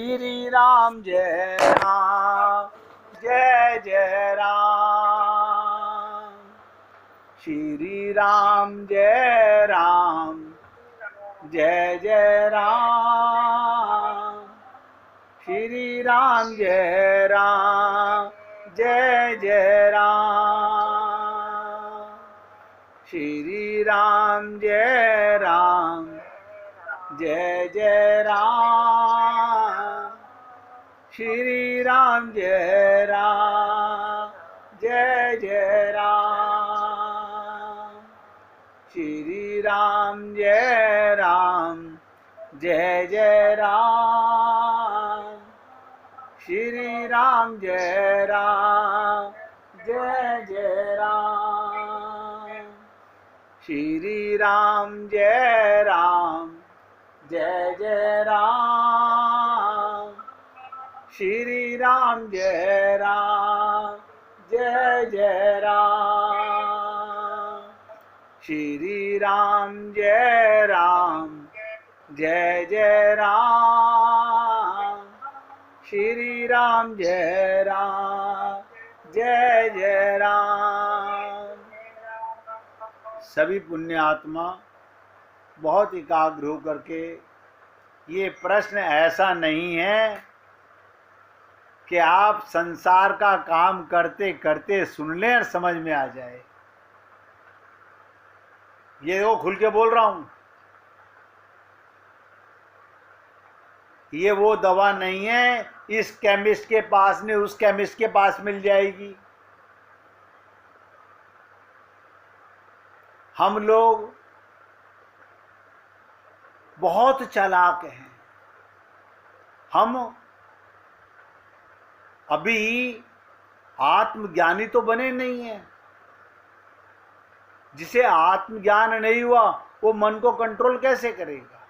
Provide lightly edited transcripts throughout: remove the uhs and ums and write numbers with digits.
श्री राम जय राम जय जय राम। श्री राम जय राम जय जय राम। श्री राम जय राम जय जय राम। श्री राम जय राम जय जय राम। श्री राम जय राम जय जय राम। श्री राम जय राम जय जय राम। श्री राम जय राम जय जय राम। श्री राम जय राम जय जय राम। श्री राम जय राम जय जय राम। श्री राम जय राम जय जय राम। श्री राम जय राम जय जय राम। सभी पुण्य आत्मा बहुत एकाग्र होकर के, ये प्रश्न ऐसा नहीं है कि आप संसार का काम करते करते सुन लें और समझ में आ जाए। ये वो खुल के बोल रहा हूं, ये वो दवा नहीं है इस केमिस्ट के पास नहीं उस केमिस्ट के पास मिल जाएगी। हम लोग बहुत चालाक हैं। हम अभी आत्मज्ञानी तो बने नहीं हैं। जिसे आत्मज्ञान नहीं हुआ वो मन को कंट्रोल कैसे करेगा।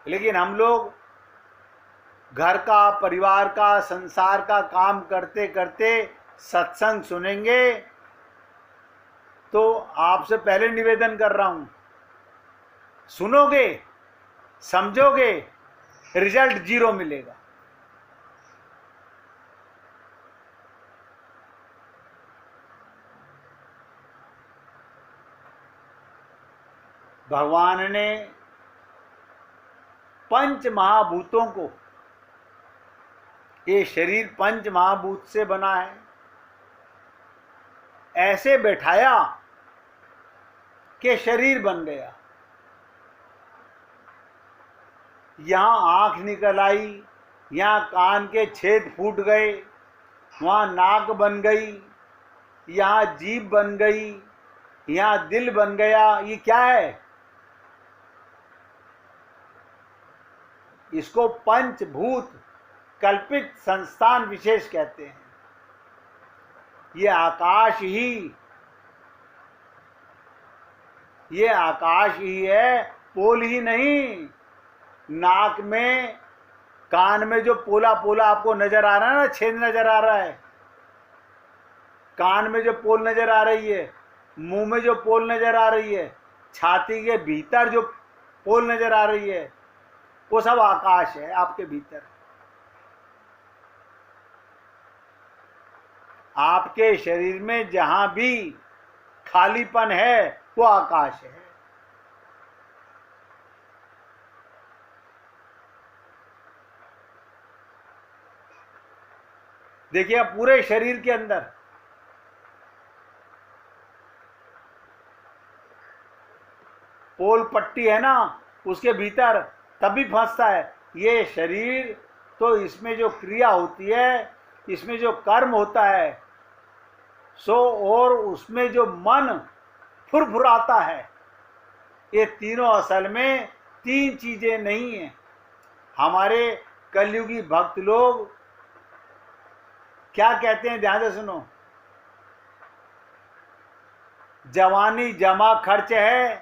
लेकिन हम लोग घर का, परिवार का, संसार का काम करते करते सत्संग सुनेंगे। तो आपसे पहले निवेदन कर रहा हूं, सुनोगे, समझोगे, रिजल्ट 0 मिलेगा। भगवान ने पंच महाभूतों को, ये शरीर पंच महाभूत से बना है, ऐसे बैठाया कि शरीर बन गया। यहां आंख निकल आई, यहां कान के छेद फूट गए, वहां नाक बन गई, यहां जीभ बन गई, यहां दिल बन गया। ये क्या है? इसको पंचभूत कल्पित संस्थान विशेष कहते हैं। ये आकाश ही है, पोल ही नहीं। नाक में, कान में जो पोला पोला आपको नजर आ रहा है ना, छेद नजर आ रहा है, कान में जो पोल नजर आ रही है, मुंह में जो पोल नजर आ रही है, छाती के भीतर जो पोल नजर आ रही है, वो सब आकाश है आपके भीतर। आपके शरीर में जहां भी खालीपन है वो आकाश है। देखिए आप पूरे शरीर के अंदर पोल पट्टी है ना, उसके भीतर तभी फंसता है। ये शरीर तो इसमें जो क्रिया होती है, इसमें जो कर्म होता है, सो और उसमें जो मन फुरफुराता है, ये तीनों असल में 3 चीजें नहीं हैं। हमारे कलयुगी भक्त लोग क्या कहते हैं, ध्यान से सुनो। जवानी जमा खर्च है,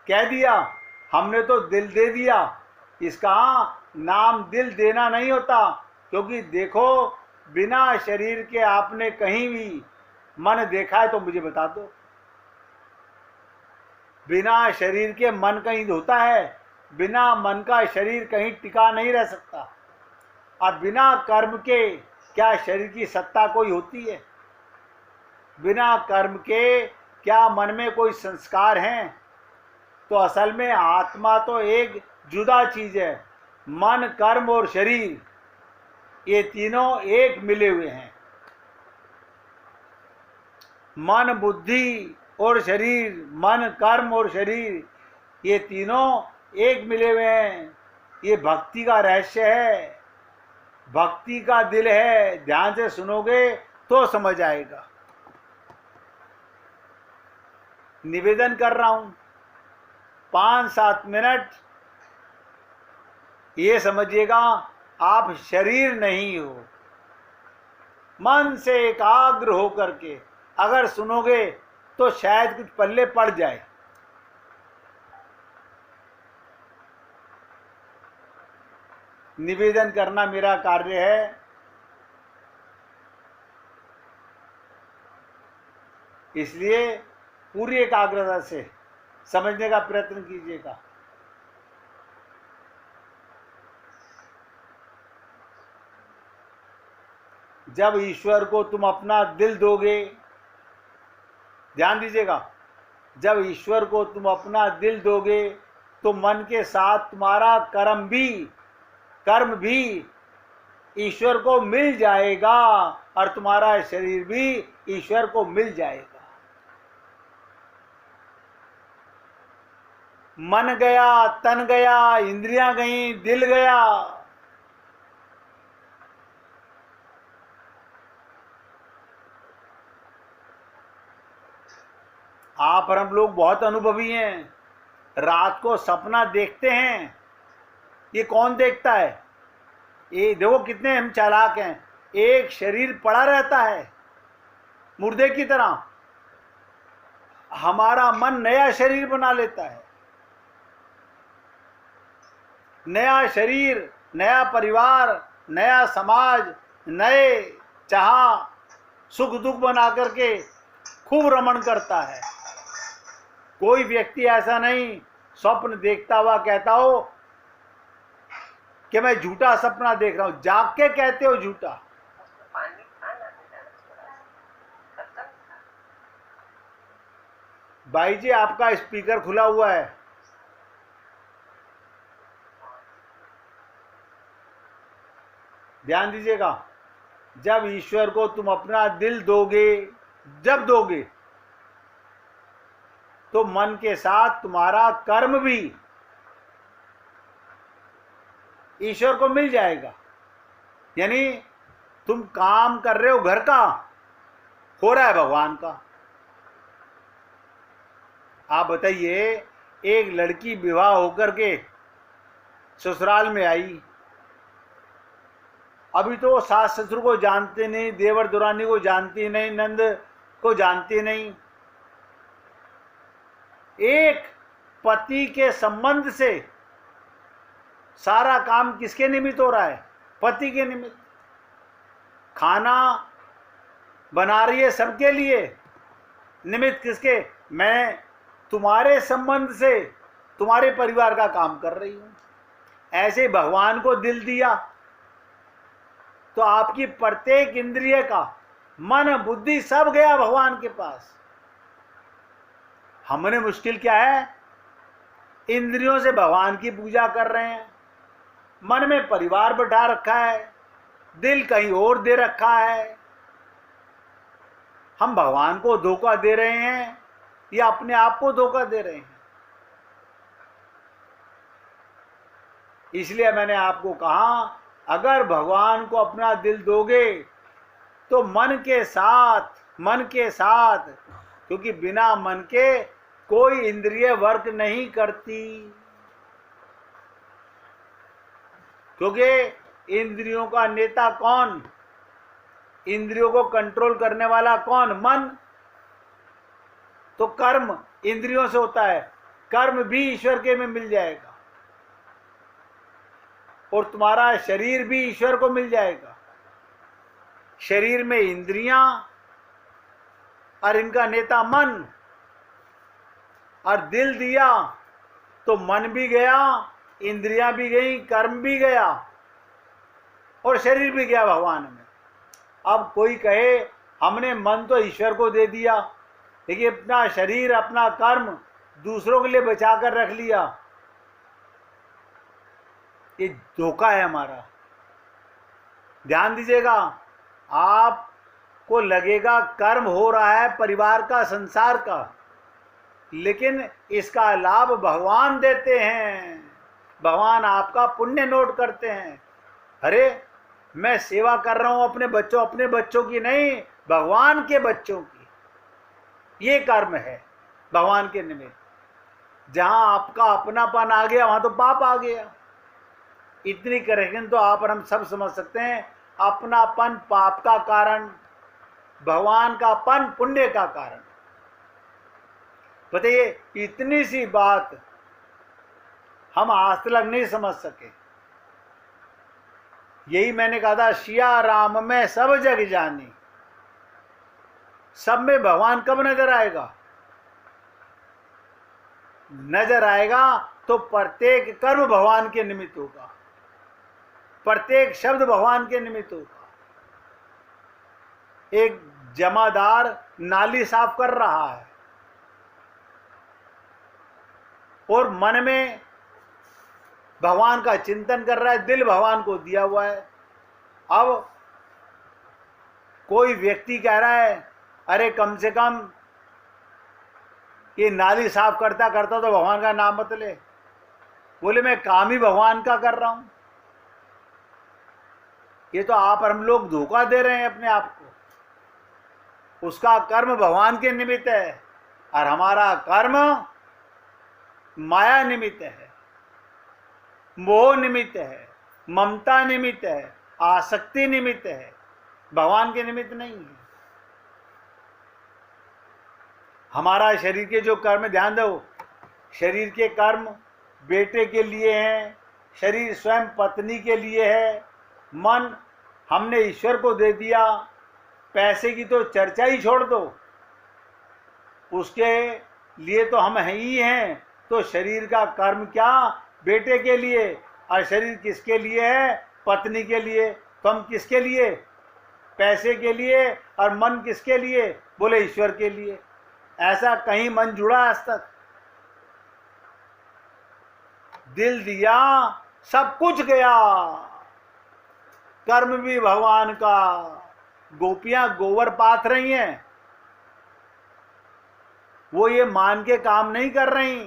कह दिया हमने तो दिल दे दिया। इसका नाम दिल देना नहीं होता, क्योंकि देखो बिना शरीर के आपने कहीं भी मन देखा है तो मुझे बता दो। बिना शरीर के मन कहीं होता है? बिना मन का शरीर कहीं टिका नहीं रह सकता। अब बिना कर्म के क्या शरीर की सत्ता कोई होती है? बिना कर्म के क्या मन में कोई संस्कार हैं? तो असल में आत्मा तो एक जुदा चीज है। मन, कर्म और शरीर, ये तीनों एक मिले हुए हैं। मन, बुद्धि और शरीर, मन, कर्म और शरीर, ये तीनों एक मिले हुए हैं। ये भक्ति का रहस्य है, भक्ति का दिल है। ध्यान से सुनोगे तो समझ आएगा। निवेदन कर रहा हूं, 5-7 मिनट ये समझिएगा, आप शरीर नहीं हो। मन से एकाग्र हो करके अगर सुनोगे तो शायद कुछ पल्ले पड़ जाए। निवेदन करना मेरा कार्य है। इसलिए पूरी एकाग्रता से समझने का प्रयत्न कीजिएगा। जब ईश्वर को तुम अपना दिल दोगे, ध्यान दीजिएगा, जब ईश्वर को तुम अपना दिल दोगे तो मन के साथ तुम्हारा कर्म भी ईश्वर को मिल जाएगा और तुम्हारा शरीर भी ईश्वर को मिल जाएगा। मन गया, तन गया, इंद्रियां गई, दिल गया। आप और हम लोग बहुत अनुभवी हैं। रात को सपना देखते हैं। ये कौन देखता है? ये देखो कितने हम चालाक हैं। एक शरीर पड़ा रहता है मुर्दे की तरह, हमारा मन नया शरीर बना लेता है। नया शरीर, नया परिवार, नया समाज, नए चाह सुख दुख बना करके खूब रमण करता है। कोई व्यक्ति ऐसा नहीं स्वप्न देखता हुआ कहता हो कि मैं झूठा सपना देख रहा हूं। जाग के कहते हो झूठा। भाई जी, आपका स्पीकर खुला हुआ है। ध्यान दीजिएगा, जब ईश्वर को तुम अपना दिल दोगे, जब दोगे तो मन के साथ तुम्हारा कर्म भी ईश्वर को मिल जाएगा। यानी तुम काम कर रहे हो घर का, हो रहा है भगवान का। आप बताइए, एक लड़की विवाह होकर के ससुराल में आई, अभी तो वो सास ससुर को जानती नहीं, देवर दुरानी को जानती नहीं, नंद को जानती नहीं। एक पति के संबंध से सारा काम किसके निमित्त हो रहा है? पति के निमित्त। खाना बना रही है सबके लिए, निमित्त किसके? मैं तुम्हारे संबंध से तुम्हारे परिवार का काम कर रही हूं। ऐसे भगवान को दिल दिया तो आपकी प्रत्येक इंद्रिय का, मन बुद्धि सब गया भगवान के पास। हमने मुश्किल क्या है? इंद्रियों से भगवान की पूजा कर रहे हैं, मन में परिवार बैठा रखा है, दिल कहीं और दे रखा है। हम भगवान को धोखा दे रहे हैं या अपने आप को धोखा दे रहे हैं? इसलिए मैंने आपको कहा, अगर भगवान को अपना दिल दोगे तो मन के साथ, क्योंकि बिना मन के कोई इंद्रिय वर्क नहीं करती। क्योंकि इंद्रियों का नेता कौन? इंद्रियों को कंट्रोल करने वाला कौन? मन। तो कर्म इंद्रियों से होता है, कर्म भी ईश्वर के में मिल जाएगा और तुम्हारा शरीर भी ईश्वर को मिल जाएगा। शरीर में इंद्रियां और इनका नेता मन, और दिल दिया तो मन भी गया इंद्रियां भी गई, कर्म भी गया और शरीर भी गया भगवान में। अब कोई कहे हमने मन तो ईश्वर को दे दिया, लेकिन अपना शरीर अपना कर्म दूसरों के लिए बचा कर रख लिया, ये धोखा है हमारा। ध्यान दीजिएगा, आपको लगेगा कर्म हो रहा है परिवार का, संसार का, लेकिन इसका लाभ भगवान देते हैं। भगवान आपका पुण्य नोट करते हैं। अरे मैं सेवा कर रहा हूं अपने बच्चों की नहीं, भगवान के बच्चों की, ये कर्म है भगवान के निमित्त। जहां आपका अपनापन आ गया वहां तो पाप आ गया। इतनी करेक्शन तो आप और हम सब समझ सकते हैं। अपनापन पाप का कारण, भगवान का पन पुण्य का कारण। बताइए, इतनी सी बात हम आज तक नहीं समझ सके। यही मैंने कहा था, सिया राम में सब जग जानी। सब में भगवान कब नजर आएगा? नजर आएगा तो प्रत्येक कर्म भगवान के निमित्त होगा, प्रत्येक शब्द भगवान के निमित्त होगा। एक जमादार नाली साफ कर रहा है और मन में भगवान का चिंतन कर रहा है, दिल भगवान को दिया हुआ है। अब कोई व्यक्ति कह रहा है, अरे कम से कम ये नाली साफ करता करता तो भगवान का नाम मत ले। बोले मैं काम ही भगवान का कर रहा हूं। ये तो आप और हम लोग धोखा दे रहे हैं अपने आप को। उसका कर्म भगवान के निमित्त है और हमारा कर्म माया निमित्त है, मोह निमित्त है, ममता निमित्त है, आसक्ति निमित्त है, भगवान के निमित्त नहीं है। हमारा शरीर के जो कर्म, ध्यान दो, शरीर के कर्म बेटे के लिए हैं, शरीर स्वयं पत्नी के लिए है, मन हमने ईश्वर को दे दिया। पैसे की तो चर्चा ही छोड़ दो, उसके लिए तो हम ही हैं। तो शरीर का कर्म क्या? बेटे के लिए। और शरीर किसके लिए है? पत्नी के लिए। तो हम किसके लिए? पैसे के लिए। और मन किसके लिए? बोले ईश्वर के लिए। ऐसा कहीं मन जुड़ा आज तक? दिल दिया, सब कुछ गया, कर्म भी भगवान का। गोपियां गोबर पाथ रही हैं, वो ये मान के काम नहीं कर रही,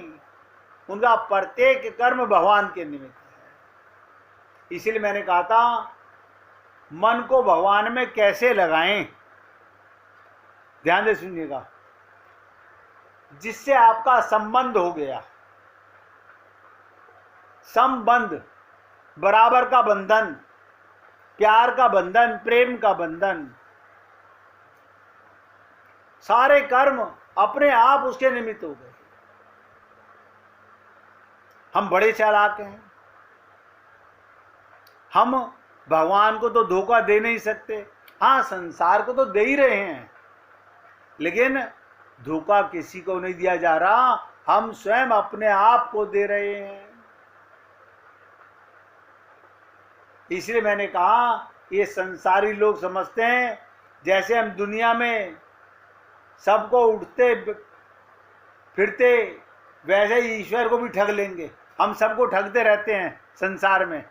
उनका प्रत्येक कर्म भगवान के निमित्त है। इसीलिए मैंने कहा था, मन को भगवान में कैसे लगाएं। ध्यान से सुनिएगा, जिससे आपका संबंध हो गया, संबंध, बराबर का बंधन, प्यार का बंधन, प्रेम का बंधन, सारे कर्म अपने आप उसके निमित्त हो गए। हम बड़े चालाक हैं, हम भगवान को तो धोखा दे नहीं सकते। हाँ, संसार को तो दे ही रहे हैं, लेकिन धोखा किसी को नहीं दिया जा रहा, हम स्वयं अपने आप को दे रहे हैं। इसलिए मैंने कहा, ये संसारी लोग समझते हैं जैसे हम दुनिया में सबको उठते फिरते वैसे ही ईश्वर को भी ठग लेंगे। हम सबको ठगते रहते हैं संसार में।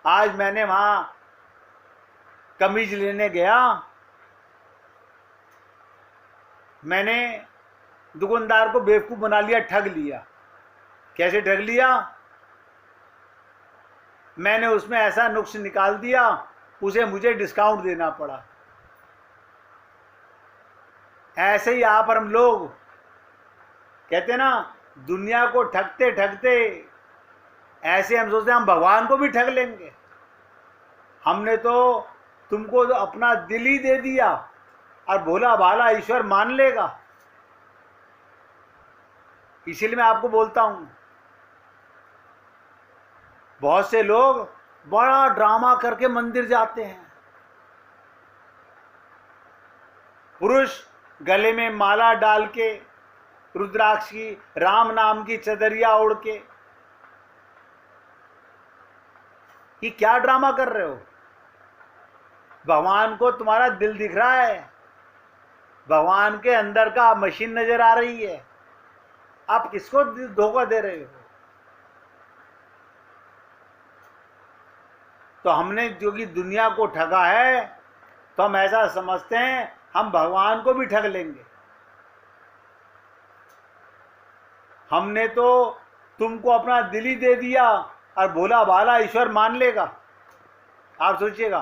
आज मैंने वहां कमीज लेने गया, मैंने दुकानदार को बेवकूफ बना लिया, ठग लिया। कैसे ठग लिया? मैंने उसमें ऐसा नुक्स निकाल दिया, उसे मुझे डिस्काउंट देना पड़ा। ऐसे ही आप और हम लोग कहते ना, दुनिया को ठगते ठगते ऐसे हम सोचते हैं हम भगवान को भी ठग लेंगे। हमने तो तुमको तो अपना दिल ही दे दिया और भोला भाला ईश्वर मान लेगा। इसीलिए मैं आपको बोलता हूं, बहुत से लोग बड़ा ड्रामा करके मंदिर जाते हैं। पुरुष गले में माला डाल के, रुद्राक्ष की, राम नाम की चदरिया ओढ़ के, कि क्या ड्रामा कर रहे हो? भगवान को तुम्हारा दिल दिख रहा है, भगवान के अंदर का मशीन नजर आ रही है, आप किसको धोखा दे रहे हो? तो हमने जो कि दुनिया को ठगा है, तो हम ऐसा समझते हैं हम भगवान को भी ठग लेंगे। हमने तो तुमको अपना दिल ही दे दिया और भोला भाला ईश्वर मान लेगा। आप सोचिएगा,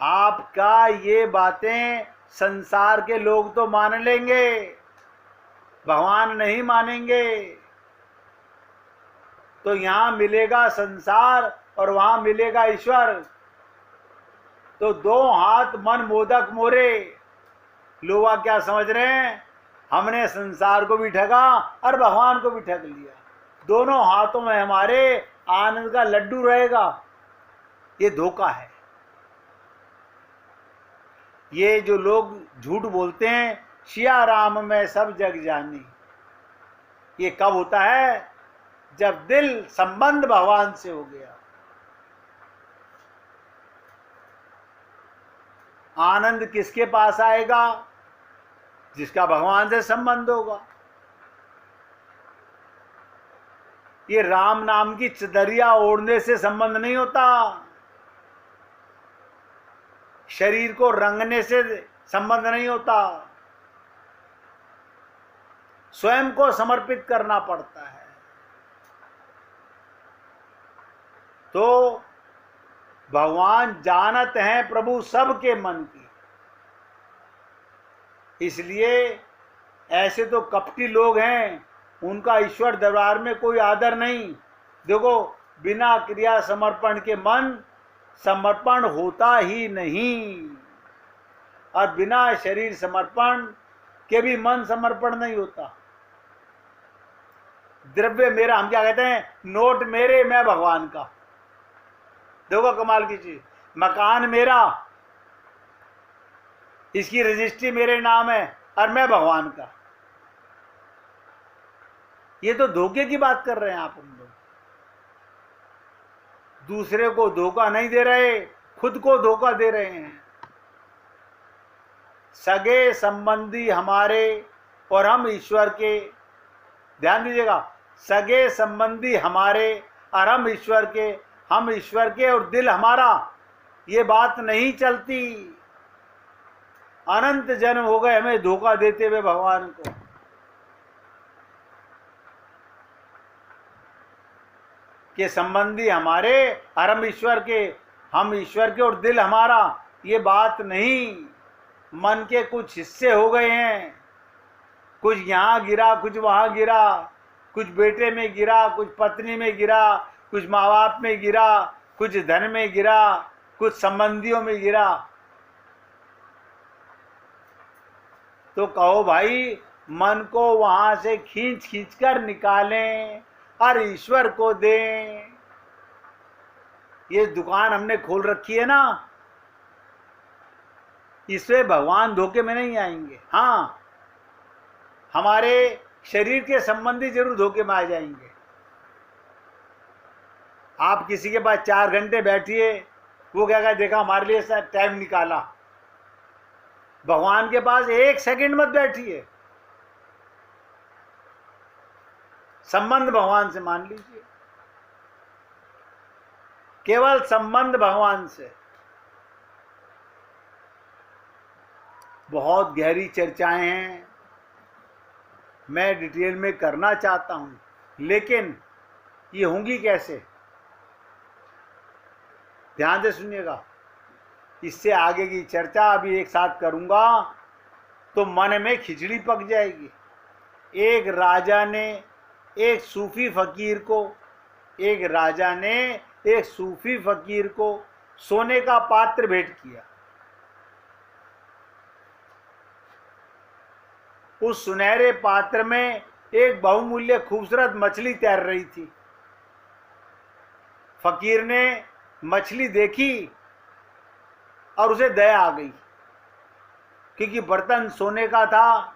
आपका ये बातें संसार के लोग तो मान लेंगे, भगवान नहीं मानेंगे। तो यहां मिलेगा संसार और वहां मिलेगा ईश्वर। तो दो हाथ मन मोदक मोरे। लोग क्या समझ रहे हैं? हमने संसार को भी ठगा और भगवान को भी ठग लिया। दोनों हाथों में हमारे आनंद का लड्डू रहेगा। ये धोखा है। ये जो लोग झूठ बोलते हैं, सिया राम में सब जग जानी, ये कब होता है? जब दिल संबंध भगवान से हो गया। आनंद किसके पास आएगा? जिसका भगवान से संबंध होगा। ये राम नाम की चदरिया ओढ़ने से संबंध नहीं होता, शरीर को रंगने से संबंध नहीं होता, स्वयं को समर्पित करना पड़ता है। तो भगवान जानत हैं प्रभु सबके मन की। इसलिए ऐसे तो कपटी लोग हैं, उनका ईश्वर दरबार में कोई आदर नहीं। देखो, बिना क्रिया समर्पण के मन समर्पण होता ही नहीं, और बिना शरीर समर्पण के भी मन समर्पण नहीं होता। द्रव्य मेरा, हम क्या कहते हैं? नोट मेरे, मैं भगवान का। देखो कमाल की चीज, मकान मेरा, इसकी रजिस्ट्री मेरे नाम है और मैं भगवान का। ये तो धोखे की बात कर रहे हैं आप। हम लोग दूसरे को धोखा नहीं दे रहे, खुद को धोखा दे रहे हैं। सगे संबंधी हमारे और हम ईश्वर के, ध्यान दीजिएगा, सगे संबंधी हमारे और हम ईश्वर के, हम ईश्वर के और दिल हमारा, ये बात नहीं चलती। अनंत जन्म हो गए हमें धोखा देते हुए भगवान को। के संबंधी हमारे और हम ईश्वर के, हम ईश्वर के और दिल हमारा, ये बात नहीं। मन के कुछ हिस्से हो गए हैं, कुछ यहाँ गिरा, कुछ वहाँ गिरा, कुछ बेटे में गिरा, कुछ पत्नी में गिरा, कुछ माँ बाप में गिरा, कुछ धन में गिरा, कुछ संबंधियों में गिरा। तो कहो भाई, मन को वहां से खींच खींच कर निकालें और ईश्वर को दें। ये दुकान हमने खोल रखी है ना, इससे भगवान धोखे में नहीं आएंगे। हाँ, हमारे शरीर के संबंधी जरूर धोखे में आ जाएंगे। आप किसी के पास 4 घंटे बैठिए, वो क्या कहा, देखा हमारे लिए टाइम निकाला। भगवान के पास 1 सेकंड मत बैठिए, संबंध भगवान से मान लीजिए, केवल संबंध भगवान से। बहुत गहरी चर्चाएं हैं, मैं डिटेल में करना चाहता हूं, लेकिन ये होंगी कैसे? ध्यान से सुनिएगा। इससे आगे की चर्चा अभी एक साथ करूंगा तो मन में खिचड़ी पक जाएगी। एक राजा ने एक सूफी फकीर को, एक राजा ने एक सूफी फकीर को सोने का पात्र भेंट किया। उस सुनहरे पात्र में एक बहुमूल्य खूबसूरत मछली तैर रही थी। फकीर ने मछली देखी और उसे दया आ गई, क्योंकि बर्तन सोने का था,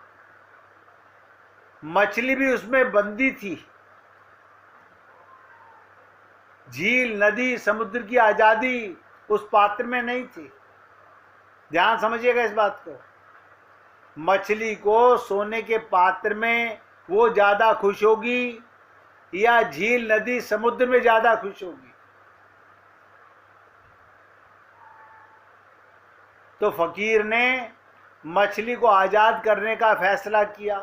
मछली भी उसमें बंदी थी। झील, नदी, समुद्र की आजादी उस पात्र में नहीं थी। ध्यान समझिएगा इस बात को। मछली को सोने के पात्र में वो ज्यादा खुश होगी या झील, नदी, समुद्र में ज्यादा खुश होगी? तो फकीर ने मछली को आजाद करने का फैसला किया।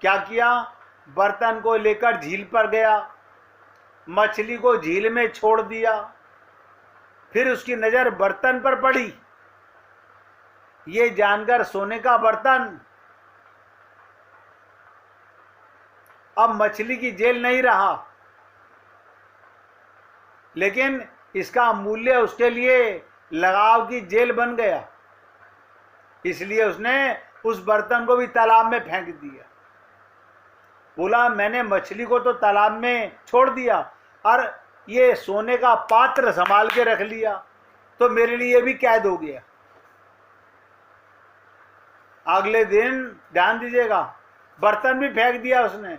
क्या किया? बर्तन को लेकर झील पर गया, मछली को झील में छोड़ दिया। फिर उसकी नजर बर्तन पर पड़ी। ये जानकर सोने का बर्तन अब मछली की जेल नहीं रहा, लेकिन इसका मूल्य उसके लिए लगाव की जेल बन गया। इसलिए उसने उस बर्तन को भी तालाब में फेंक दिया। बोला, मैंने मछली को तो तालाब में छोड़ दिया और ये सोने का पात्र संभाल के रख लिया, तो मेरे लिए भी कैद हो गया। अगले दिन ध्यान दीजिएगा, बर्तन भी फेंक दिया उसने।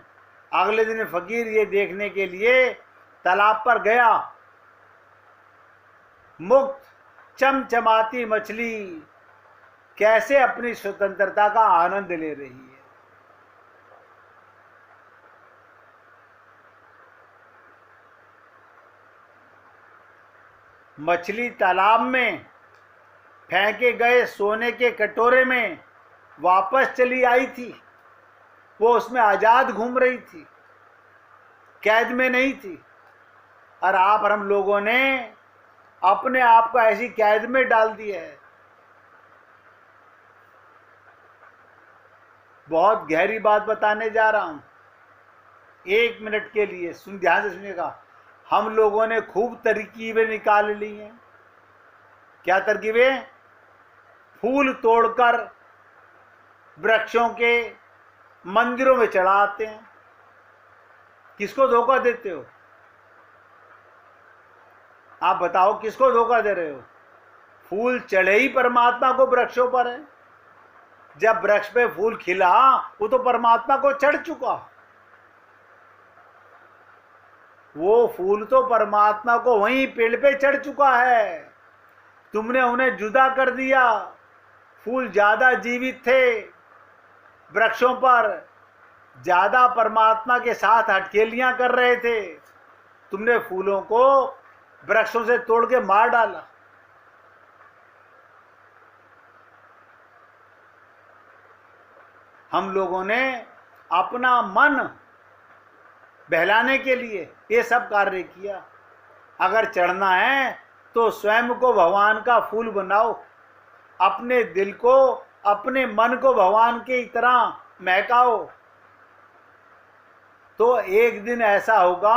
अगले दिन फकीर ये देखने के लिए तालाब पर गया, मुक्त चमचमाती मछली कैसे अपनी स्वतंत्रता का आनंद ले रही है। मछली तालाब में फेंके गए सोने के कटोरे में वापस चली आई थी। वो उसमें आजाद घूम रही थी, कैद में नहीं थी। और आप और हम लोगों ने अपने आप को ऐसी कैद में डाल दिया है। बहुत गहरी बात बताने जा रहा हूं, 1 मिनट के लिए ध्यान से सुनिएगा। हम लोगों ने खूब तरकीबें निकाल ली हैं। क्या तरकीबें? फूल तोड़कर वृक्षों के मंदिरों में चढ़ाते हैं। किसको धोखा देते हो? आप बताओ, किसको धोखा दे रहे हो? फूल चढ़े ही परमात्मा को वृक्षों पर है। जब वृक्ष पे फूल खिला वो तो परमात्मा को चढ़ चुका। वो फूल तो परमात्मा को वहीं पेड़ पे चढ़ चुका है। तुमने उन्हें जुदा कर दिया। फूल ज्यादा जीवित थे वृक्षों पर, ज्यादा परमात्मा के साथ हटकेलियां कर रहे थे। तुमने फूलों को वृक्षों से तोड़ के मार डाला। हम लोगों ने अपना मन बहलाने के लिए ये सब कार्य किया। अगर चढ़ना है तो स्वयं को भगवान का फूल बनाओ, अपने दिल को, अपने मन को भगवान की तरह महकाओ। तो एक दिन ऐसा होगा,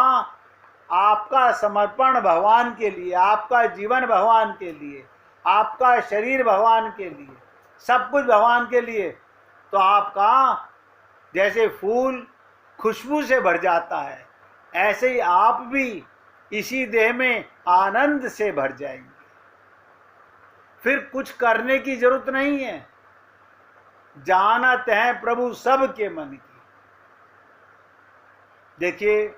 आपका समर्पण भगवान के लिए, आपका जीवन भगवान के लिए, आपका शरीर भगवान के लिए, सब कुछ भगवान के लिए, तो आपका जैसे फूल खुशबू से भर जाता है, ऐसे ही आप भी इसी देह में आनंद से भर जाएंगे। फिर कुछ करने की जरूरत नहीं है। जानत है प्रभु सबके मन की। देखिए,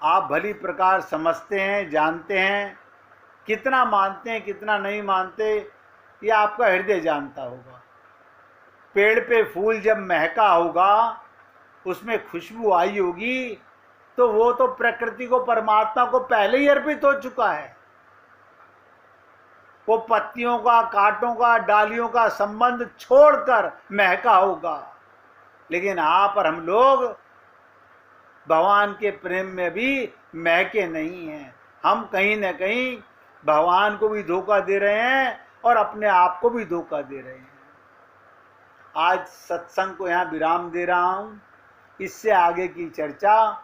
आप भली प्रकार समझते हैं, जानते हैं, कितना मानते हैं कितना नहीं मानते ये आपका हृदय जानता होगा। पेड़ पे फूल जब महका होगा, उसमें खुशबू आई होगी, तो वो तो प्रकृति को, परमात्मा को पहले ही अर्पित हो चुका है। वो पत्तियों का, कांटों का, डालियों का संबंध छोड़कर महका होगा। लेकिन आप और हम लोग भगवान के प्रेम में भी महके नहीं हैं। हम कहीं न कहीं भगवान को भी धोखा दे रहे हैं और अपने आप को भी धोखा दे रहे हैं। आज सत्संग को यहाँ विराम दे रहा हूँ। इससे आगे की चर्चा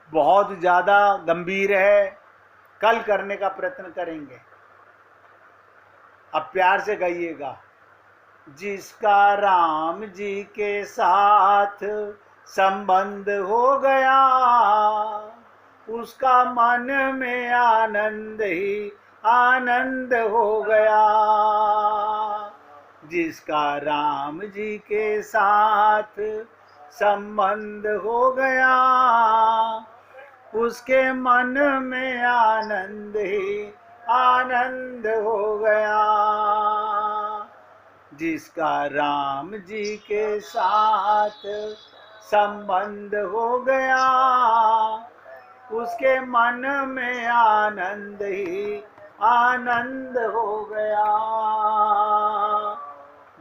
बहुत ज़्यादा गंभीर है, कल करने का प्रयत्न करेंगे। अब प्यार से गाइएगा। जिसका राम जी के साथ संबंध हो गया, उसका मन में आनंद ही आनंद हो गया। जिसका राम जी के साथ संबंध हो गया, उसके मन में आनंद ही आनंद हो गया। जिसका राम जी के साथ संबंध हो गया, उसके मन में आनंद ही आनंद हो गया।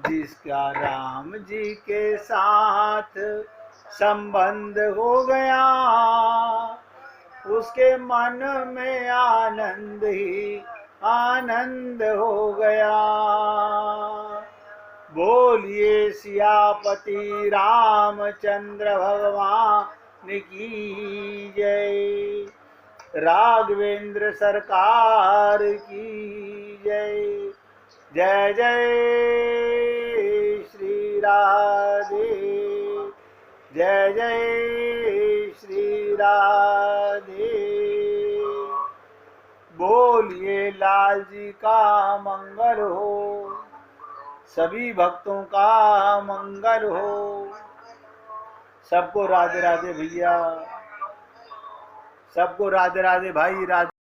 जिसका राम जी के साथ संबंध हो गया, उसके मन में आनंद ही आनंद हो गया। बोलिए सियापति रामचंद्र भगवान की जय, राघवेंद्र सरकार की जय। जय जय श्री राधे, जय जय श्री राधे। बोलिए लाल जी का मंगल हो, सभी भक्तों का मंगल हो। सबको राधे राधे भैया, सबको राधे राधे भाई, राधे।